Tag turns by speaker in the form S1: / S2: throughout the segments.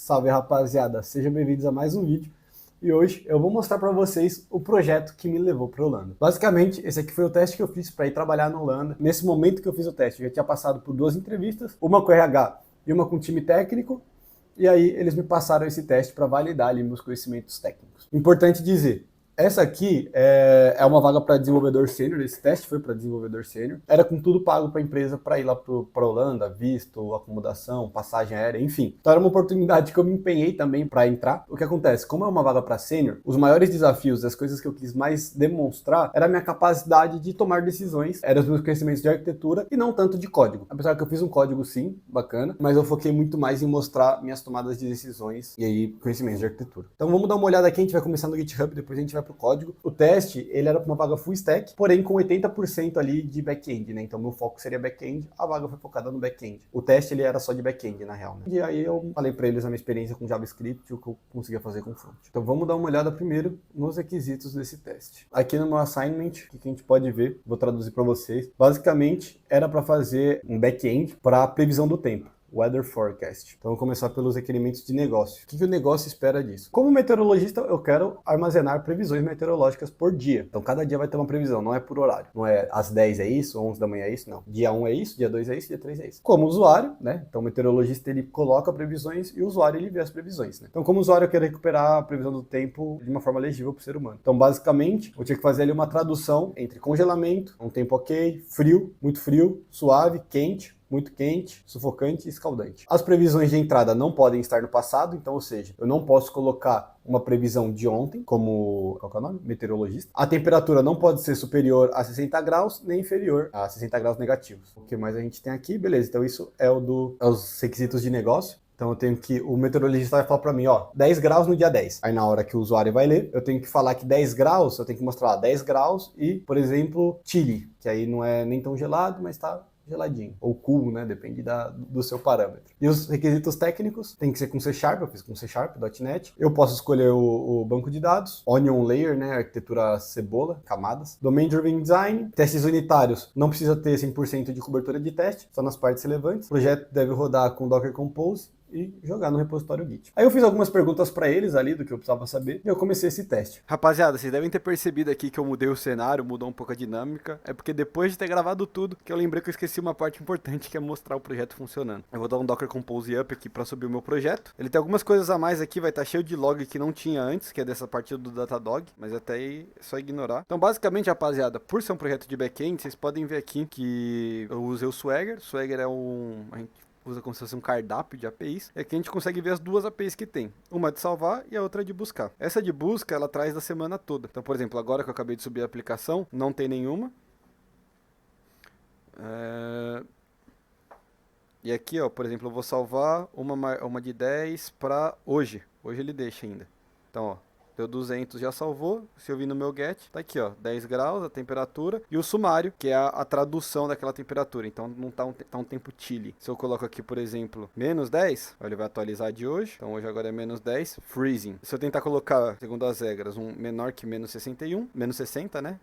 S1: Salve rapaziada, sejam bem-vindos a mais um vídeo e hoje eu vou mostrar para vocês o projeto que me levou para a Holanda. Basicamente, esse aqui foi o teste que eu fiz para ir trabalhar na Holanda. Nesse momento que eu fiz o teste, eu já tinha passado por 2 entrevistas, uma com RH e uma com o time técnico, e aí eles me passaram esse teste para validar ali meus conhecimentos técnicos. Importante dizer, essa aqui é uma vaga para desenvolvedor sênior, esse teste foi para desenvolvedor sênior. Era com tudo pago para a empresa para ir lá para a Holanda, visto, acomodação, passagem aérea, enfim. Então era uma oportunidade que eu me empenhei também para entrar. O que acontece? Como é uma vaga para sênior, os maiores desafios, as coisas que eu quis mais demonstrar, era a minha capacidade de tomar decisões, eram os meus conhecimentos de arquitetura e não tanto de código. Apesar que eu fiz um código sim, bacana, mas eu foquei muito mais em mostrar minhas tomadas de decisões e aí conhecimentos de arquitetura. Então vamos dar uma olhada aqui, a gente vai começar no GitHub, depois a gente vai pro código. O teste, ele era para uma vaga full stack, porém com 80% ali de back-end, né? Então meu foco seria back-end, a vaga foi focada no back-end. O teste, ele era só de back-end, na real, né? E aí eu falei para eles a minha experiência com JavaScript e o que eu conseguia fazer com front. Então vamos dar uma olhada primeiro nos requisitos desse teste. Aqui no meu assignment, o que a gente pode ver, vou traduzir para vocês. Basicamente, era para fazer um back-end para a previsão do tempo. Weather Forecast. Então, vamos começar pelos requerimentos de negócio. O que o negócio espera disso? Como meteorologista, eu quero armazenar previsões meteorológicas por dia. Então, cada dia vai ter uma previsão, não é por horário. Não é às 10 é isso, 11 da manhã é isso, não. Dia 1 é isso, dia 2 é isso, dia 3 é isso. Como usuário, né? Então, o meteorologista, ele coloca previsões e o usuário, ele vê as previsões, né? Então, como usuário, eu quero recuperar a previsão do tempo de uma forma legível para o ser humano. Então, basicamente, eu tinha que fazer ali uma tradução entre congelamento, um tempo ok, frio, suave, quente, muito quente, sufocante e escaldante. As previsões de entrada não podem estar no passado, então, ou seja, eu não posso colocar uma previsão de ontem, como, qual que é o nome? Meteorologista. A temperatura não pode ser superior a 60 graus, nem inferior a 60 graus negativos. O que mais a gente tem aqui? Beleza, então isso é os requisitos de negócio. Então eu tenho que, o meteorologista vai falar para mim, ó, 10 graus no dia 10. Aí na hora que o usuário vai ler, eu tenho que falar que 10 graus, eu tenho que mostrar lá 10 graus e, por exemplo, Chile, que aí não é nem tão gelado, mas tá geladinho, ou cool, né, depende do seu parâmetro. E os requisitos técnicos tem que ser com C Sharp, eu fiz com C Sharp, .NET. Eu posso escolher o banco de dados, Onion Layer, né, arquitetura cebola, camadas. Domain Driven Design, testes unitários, não precisa ter 100% de cobertura de teste, só nas partes relevantes. O projeto deve rodar com Docker Compose e jogar no repositório Git. Aí eu fiz algumas perguntas para eles ali do que eu precisava saber e eu comecei esse teste.
S2: Rapaziada, vocês devem ter percebido aqui que eu mudei o cenário, mudou um pouco a dinâmica. É porque depois de ter gravado tudo, que eu lembrei que eu esqueci uma parte importante, que é mostrar o projeto funcionando. Eu vou dar um Docker Compose Up aqui para subir o meu projeto. Ele tem algumas coisas a mais aqui, vai estar cheio de log que não tinha antes, que é dessa parte do Datadog, mas até aí é só ignorar. Então basicamente, rapaziada, por ser um projeto de back-end, vocês podem ver aqui que eu usei o Swagger. Swagger é a gente usa como se fosse um cardápio de APIs, é que a gente consegue ver as duas APIs que tem. Uma de salvar e a outra de buscar. Essa de busca, ela traz da semana toda. Então, por exemplo, agora que eu acabei de subir a aplicação, não tem nenhuma. E aqui, ó, por exemplo, eu vou salvar uma de 10 para hoje. Hoje ele deixa ainda. Então, ó, deu 200, já salvou. Se eu vir no meu get, tá aqui, ó, 10 graus, a temperatura. E o sumário, que é a tradução daquela temperatura. Então não tá um tempo Chile. Se eu coloco aqui, por exemplo, menos 10, ó, ele vai atualizar de hoje. Então hoje agora é menos 10, freezing. Se eu tentar colocar, segundo as regras, um menor que menos 61, menos 60, né?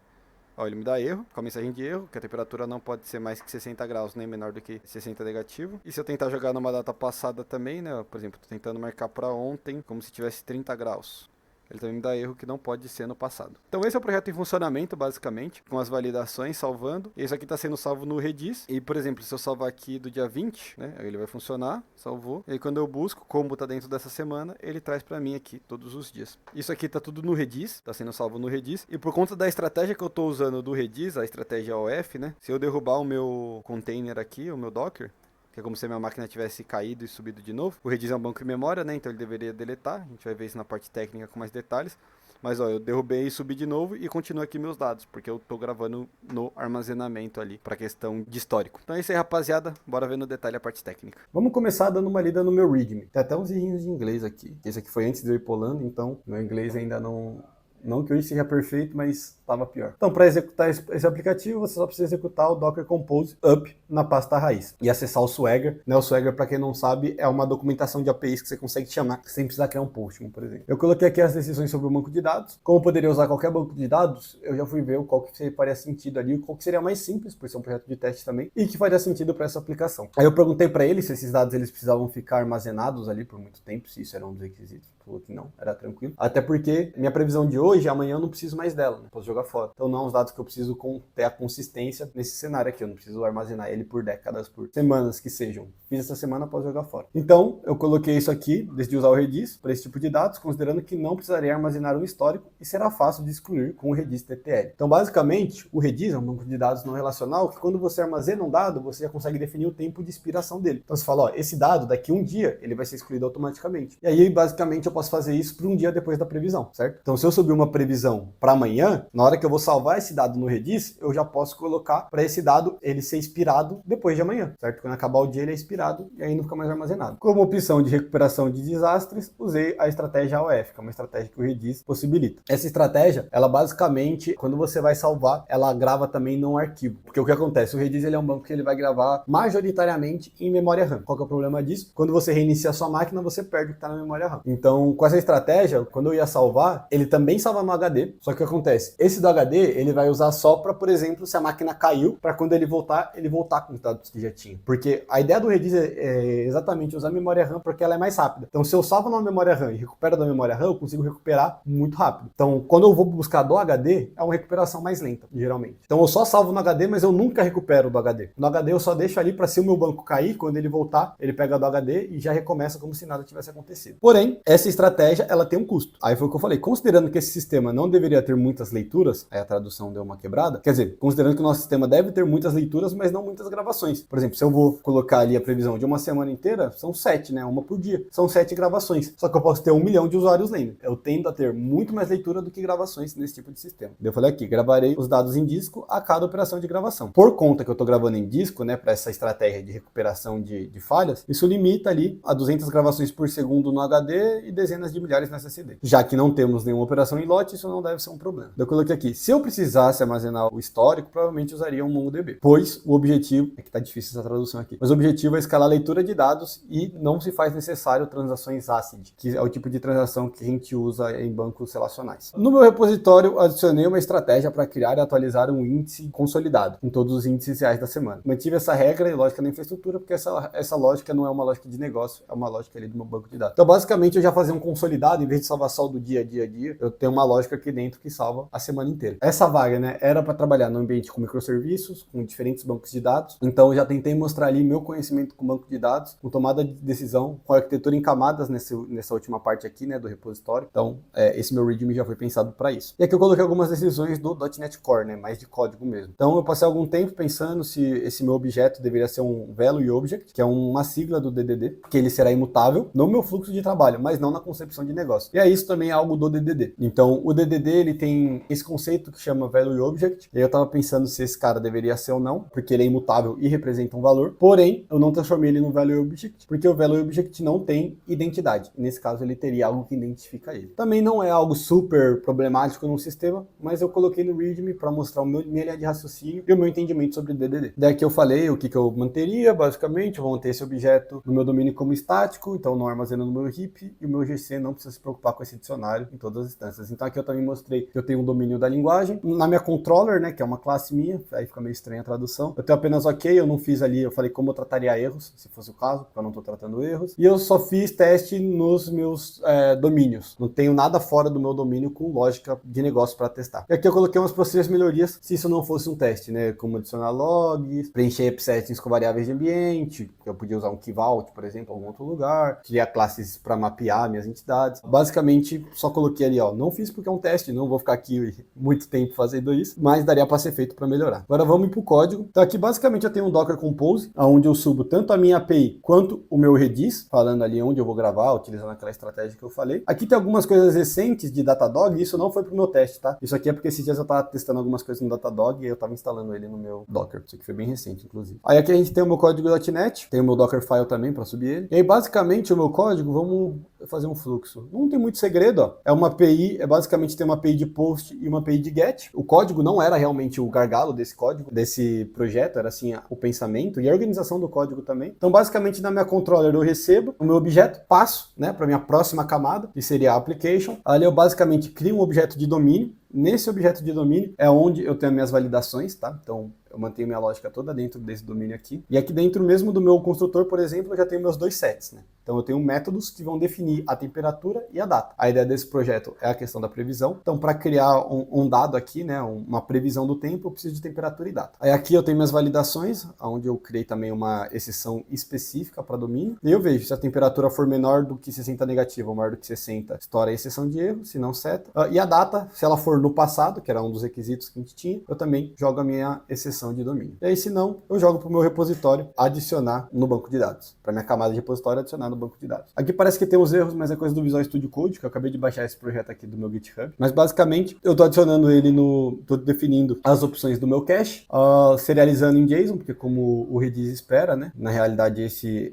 S2: Ó, ele me dá erro, com a mensagem de erro, que a temperatura não pode ser mais que 60 graus, nem menor do que 60 negativo. E se eu tentar jogar numa data passada também, né? Por exemplo, tô tentando marcar para ontem, como se tivesse 30 graus. Ele também me dá erro que não pode ser no passado. Então esse é o projeto em funcionamento, basicamente, com as validações, salvando. E isso aqui está sendo salvo no Redis. E, por exemplo, se eu salvar aqui do dia 20, né, ele vai funcionar, salvou. E aí quando eu busco, como está dentro dessa semana, ele traz para mim aqui todos os dias. Isso aqui está tudo no Redis, está sendo salvo no Redis. E por conta da estratégia que eu estou usando do Redis, a estratégia OF, né, se eu derrubar o meu container aqui, o meu Docker, que é como se a minha máquina tivesse caído e subido de novo. O Redis é um banco de memória, né? Então ele deveria deletar. A gente vai ver isso na parte técnica com mais detalhes. Mas ó, eu derrubei e subi de novo e continuo aqui meus dados, porque eu tô gravando no armazenamento ali, para questão de histórico. Então é isso aí, rapaziada. Bora ver no detalhe a parte técnica.
S1: Vamos começar dando uma lida no meu README. Tem até uns errinhos de inglês aqui. Esse aqui foi antes de eu ir pro Holanda, então meu inglês ainda não Não que hoje seja perfeito, mas estava pior. Então, para executar esse aplicativo, você só precisa executar o Docker Compose up na pasta raiz e acessar o Swagger. O Swagger, para quem não sabe, é uma documentação de APIs que você consegue chamar sem precisar criar um Postman, por exemplo. Eu coloquei aqui as decisões sobre o banco de dados. Como eu poderia usar qualquer banco de dados, eu já fui ver qual que faria sentido ali, qual que seria mais simples, por ser um projeto de teste também, e que faria sentido para essa aplicação. Aí eu perguntei para ele se esses dados eles precisavam ficar armazenados ali por muito tempo, se isso era um dos requisitos. Falou que não, era tranquilo. Até porque minha previsão de hoje, amanhã eu não preciso mais dela, né? Posso jogar fora. Então não é os dados que eu preciso ter a consistência nesse cenário aqui. Eu não preciso armazenar ele por décadas, por semanas que sejam. Fiz essa semana, posso jogar fora. Então eu coloquei isso aqui, decidi usar o Redis para esse tipo de dados, considerando que não precisaria armazenar um histórico e será fácil de excluir com o Redis TTL. Então basicamente, o Redis é um banco de dados não relacional que quando você armazena um dado, você já consegue definir o tempo de expiração dele. Então você fala, ó, esse dado daqui um dia, ele vai ser excluído automaticamente. E aí basicamente eu posso fazer isso para um dia depois da previsão, certo? Então se eu subir uma previsão para amanhã, na hora que eu vou salvar esse dado no Redis, eu já posso colocar para esse dado ele ser expirado depois de amanhã, certo? Quando acabar o dia ele é expirado e aí não fica mais armazenado. Como opção de recuperação de desastres, usei a estratégia AOF, que é uma estratégia que o Redis possibilita. Essa estratégia, ela basicamente, quando você vai salvar, ela grava também num arquivo. Porque o que acontece? O Redis ele é um banco que ele vai gravar majoritariamente em memória RAM. Qual que é o problema disso? Quando você reinicia a sua máquina, você perde o que está na memória RAM. Então, com essa estratégia, quando eu ia salvar, ele também salva no HD. Só que o que acontece? Esse do HD, ele vai usar só para, por exemplo, se a máquina caiu, para quando ele voltar com os dados que já tinha. Porque a ideia do Redis é exatamente usar a memória RAM porque ela é mais rápida. Então, se eu salvo na memória RAM e recupero da memória RAM, eu consigo recuperar muito rápido. Então, quando eu vou buscar do HD, é uma recuperação mais lenta, geralmente. Então, eu só salvo no HD, mas eu nunca recupero do HD. No HD, eu só deixo ali para se o meu banco cair, quando ele voltar, ele pega do HD e já recomeça como se nada tivesse acontecido. Porém, essa estratégia, ela tem um custo. Aí foi o que eu falei. Considerando que esse sistema não deveria ter muitas leituras, aí a tradução deu uma quebrada, quer dizer, considerando que o nosso sistema deve ter muitas leituras, mas não muitas gravações. Por exemplo, se eu vou colocar ali a previsão de uma semana inteira, são 7, né? Uma por dia. São 7 gravações. Só que eu posso ter 1 milhão de usuários lendo. Eu tendo a ter muito mais leitura do que gravações nesse tipo de sistema. Eu falei aqui, gravarei os dados em disco a cada operação de gravação. Por conta que eu tô gravando em disco, né, para essa estratégia de recuperação de falhas, isso limita ali a 200 gravações por segundo no HD e dezenas de milhares no SSD. Já que não temos nenhuma operação em lote, isso não deve ser um problema. Eu coloquei aqui, se eu precisasse armazenar o histórico, provavelmente usaria um MongoDB, pois o objetivo, é que tá difícil essa tradução aqui, mas o objetivo é escalar a leitura de dados e não se faz necessário transações ACID, que é o tipo de transação que a gente usa em bancos relacionais. No meu repositório, adicionei uma estratégia para criar e atualizar um índice consolidado em todos os índices reais da semana. Mantive essa regra e lógica na infraestrutura, porque essa lógica não é uma lógica de negócio, é uma lógica ali do meu banco de dados. Então, basicamente, eu já fazia um consolidado, em vez de salvar só do dia a dia, eu tenho uma lógica aqui dentro que salva a semana inteira. Essa vaga, né, era para trabalhar no ambiente com microserviços, com diferentes bancos de dados. Então, eu já tentei mostrar ali meu conhecimento com banco de dados, com tomada de decisão, com arquitetura em camadas nessa última parte aqui, né, do repositório. Então, esse meu README já foi pensado para isso. E aqui eu coloquei algumas decisões do .NET Core, né, mais de código mesmo. Então, eu passei algum tempo pensando se esse meu objeto deveria ser um Value Object, que é uma sigla do DDD, que ele será imutável no meu fluxo de trabalho, mas não na concepção de negócio. E aí, isso também é algo do DDD. Então, o DDD, ele tem esse conceito que chama Value Object, e aí eu tava pensando se esse cara deveria ser ou não, porque ele é imutável e representa um valor, porém, eu não transformei ele no Value Object, porque o Value Object não tem identidade. Nesse caso, ele teria algo que identifica ele. Também não é algo super problemático no sistema, mas eu coloquei no README para mostrar minha linha de raciocínio e o meu entendimento sobre DDD. Daí que eu falei o que eu manteria, basicamente, eu vou manter esse objeto no meu domínio como estático, então não armazena no meu heap, e o meu GC não precisa se preocupar com esse dicionário em todas as instâncias. Então aqui eu também mostrei que eu tenho um domínio da linguagem. Na minha controller, né, que é uma classe minha, aí fica meio estranha a tradução, eu tenho apenas ok, eu não fiz ali, eu falei como eu trataria erros, se fosse o caso, porque eu não estou tratando erros, e eu só fiz teste nos meus domínios. Não tenho nada fora do meu domínio com lógica de negócio para testar. E aqui eu coloquei umas possíveis melhorias se isso não fosse um teste, né, como adicionar logs, preencher app settings com variáveis de ambiente, eu podia usar um key vault, por exemplo, em algum outro lugar, criar classes para mapear minhas entidades. Basicamente, só coloquei ali, ó, não fiz porque é um teste, não vou ficar aqui muito tempo fazendo isso, mas daria para ser feito para melhorar. Agora vamos para o código. Então aqui basicamente eu tenho um Docker Compose, onde eu subo tanto a minha API quanto o meu Redis, falando ali onde eu vou gravar, utilizando aquela estratégia que eu falei. Aqui tem algumas coisas recentes de Datadog, e isso não foi pro meu teste, tá? Isso aqui é porque esses dias eu tava testando algumas coisas no Datadog e eu tava instalando ele no meu Docker. Isso aqui foi bem recente, inclusive. Aí aqui a gente tem o meu código .NET, tem o meu Dockerfile também para subir ele. E aí basicamente o meu código, fazer um fluxo? Não tem muito segredo, ó. É uma API, basicamente tem uma API de post e uma API de get. O código não era realmente o gargalo desse código, desse projeto, era assim o pensamento e a organização do código também. Então, basicamente, na minha controller eu recebo o meu objeto, passo, né, para minha próxima camada, que seria a application. Ali eu basicamente crio um objeto de domínio. Nesse objeto de domínio é onde eu tenho minhas validações, tá? Então, eu mantenho minha lógica toda dentro desse domínio aqui. E aqui dentro mesmo do meu construtor, por exemplo, eu já tenho meus dois sets, né? Então eu tenho métodos que vão definir a temperatura e a data. A ideia desse projeto é a questão da previsão. Então, para criar um dado aqui, né, uma previsão do tempo, eu preciso de temperatura e data. Aí aqui eu tenho minhas validações, onde eu criei também uma exceção específica para domínio. E eu vejo se a temperatura for menor do que 60 negativa ou maior do que 60, estoura a exceção de erro, se não seta. E a data, se ela for no passado, que era um dos requisitos que a gente tinha, eu também jogo a minha exceção de domínio. E aí, se não, eu jogo para o meu repositório adicionar no banco de dados. Para minha camada de repositório adicionar no banco de dados. Aqui parece que tem os erros, mas é coisa do Visual Studio Code, que eu acabei de baixar esse projeto aqui do meu GitHub. Mas basicamente, eu estou adicionando ele tô definindo as opções do meu cache, serializando em JSON, porque como o Redis espera, né? Na realidade,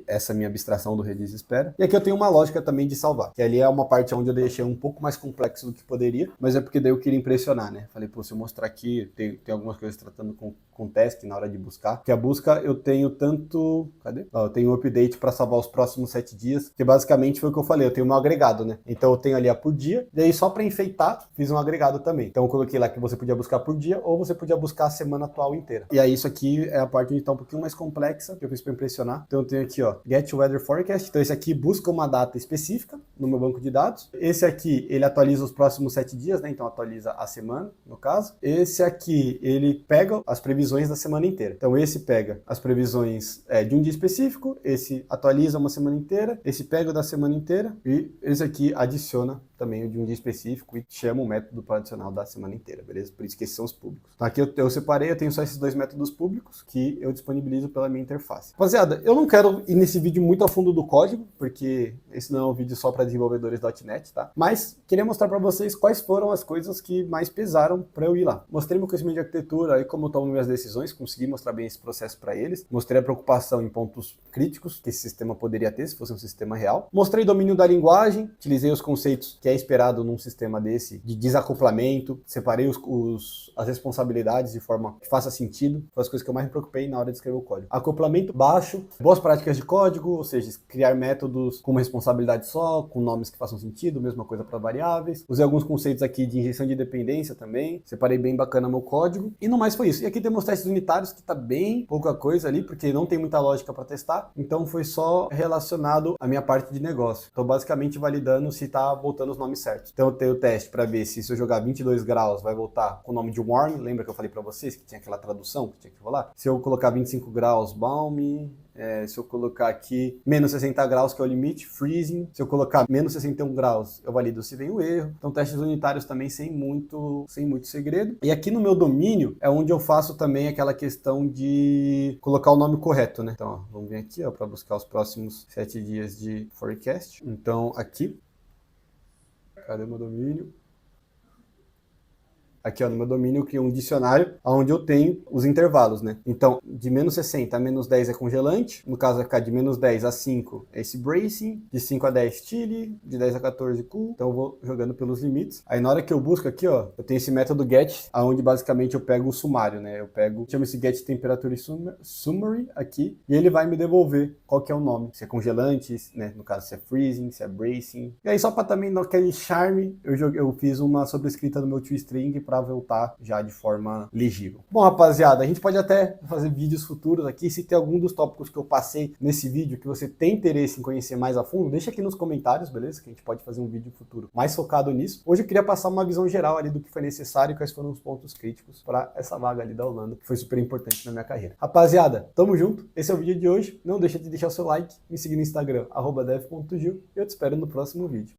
S1: essa é a minha abstração do Redis espera. E aqui eu tenho uma lógica também de salvar, que ali é uma parte onde eu deixei um pouco mais complexo do que poderia, mas é porque daí eu queria impressionar, né? Falei, pô, se eu mostrar aqui, tem algumas coisas tratando com teste na hora de buscar, porque a busca eu tenho tanto... Cadê? Eu tenho um update para salvar os próximos 7 dias, que basicamente foi o que eu falei, eu tenho um agregado, né? Então eu tenho ali a por dia, e aí só para enfeitar, fiz um agregado também. Então eu coloquei lá que você podia buscar por dia, ou você podia buscar a semana atual inteira. E aí isso aqui é a parte onde tá um pouquinho mais complexa, que eu fiz para impressionar. Então eu tenho aqui, ó, Get Weather Forecast. Então esse aqui busca uma data específica no meu banco de dados. Esse aqui, ele atualiza os próximos 7 dias, né? Então atualiza a semana, no caso. Esse aqui, ele pega as previsões da semana inteira. Então esse pega as previsões de um dia específico, esse atualiza uma semana inteira, esse pega o da semana inteira e esse aqui adiciona também o de um dia específico e chama o método para adicionar da semana inteira, beleza? Por isso que esses são os públicos. Então aqui eu separei, eu tenho só esses dois métodos públicos que eu disponibilizo pela minha interface. Rapaziada, eu não quero ir nesse vídeo muito a fundo do código, porque esse não é um vídeo só para desenvolvedores .NET, tá? Mas queria mostrar para vocês quais foram as coisas que mais pesaram para eu ir lá. Mostrei meu conhecimento de arquitetura, aí como eu tomo minhas decisões, consegui mostrar bem esse processo para eles. Mostrei a preocupação em pontos críticos que esse sistema poderia ter se fosse um sistema real. Mostrei domínio da linguagem, utilizei os conceitos que é esperado num sistema desse, de desacoplamento, separei as responsabilidades de forma que faça sentido, foi as coisas que eu mais me preocupei na hora de escrever o código. Acoplamento baixo, boas práticas de código, ou seja, criar métodos com uma responsabilidade só, com nomes que façam sentido, mesma coisa para variáveis. Usei alguns conceitos aqui de injeção de dependência também, separei bem bacana meu código, e no mais foi isso. E aqui temos testes unitários, que tá bem pouca coisa ali, porque não tem muita lógica para testar, então foi só relacionado à minha parte de negócio. Então basicamente validando se tá voltando os nomes certos. Então eu tenho o teste para ver se eu jogar 22 graus vai voltar com o nome de warm, lembra que eu falei para vocês que tinha aquela tradução que tinha que rolar? Se eu colocar 25 graus, balmy, se eu colocar aqui menos 60 graus, que é o limite, freezing. Se eu colocar menos 61 graus, eu valido se vem o erro. Então, testes unitários também sem muito segredo. E aqui no meu domínio é onde eu faço também aquela questão de colocar o nome correto, né? Então, ó, vamos vir aqui para buscar os próximos 7 dias de forecast. Então, aqui. Cadê meu domínio? Aqui, ó, no meu domínio eu crio um dicionário onde eu tenho os intervalos, né? Então, de menos 60 a menos 10 é congelante. No caso, vai ficar de menos 10 a 5 é esse bracing. De 5 a 10 chilly. De 10 a 14 cool. Então, eu vou jogando pelos limites. Aí, na hora que eu busco aqui, ó, eu tenho esse método get, onde basicamente eu pego o sumário, né? Chamo esse get temperature summary aqui. E ele vai me devolver qual que é o nome. Se é congelante, né? No caso, se é freezing, se é bracing. E aí, só para também dar aquele charme, eu fiz uma sobrescrita no meu toString para voltar já de forma legível. Bom, rapaziada, a gente pode até fazer vídeos futuros aqui. Se tem algum dos tópicos que eu passei nesse vídeo que você tem interesse em conhecer mais a fundo, deixa aqui nos comentários, beleza? Que a gente pode fazer um vídeo futuro mais focado nisso. Hoje eu queria passar uma visão geral ali do que foi necessário e quais foram os pontos críticos para essa vaga ali da Holanda, que foi super importante na minha carreira. Rapaziada, tamo junto. Esse é o vídeo de hoje. Não deixa de deixar o seu like, me seguir no Instagram, @dev.gil, e eu te espero no próximo vídeo.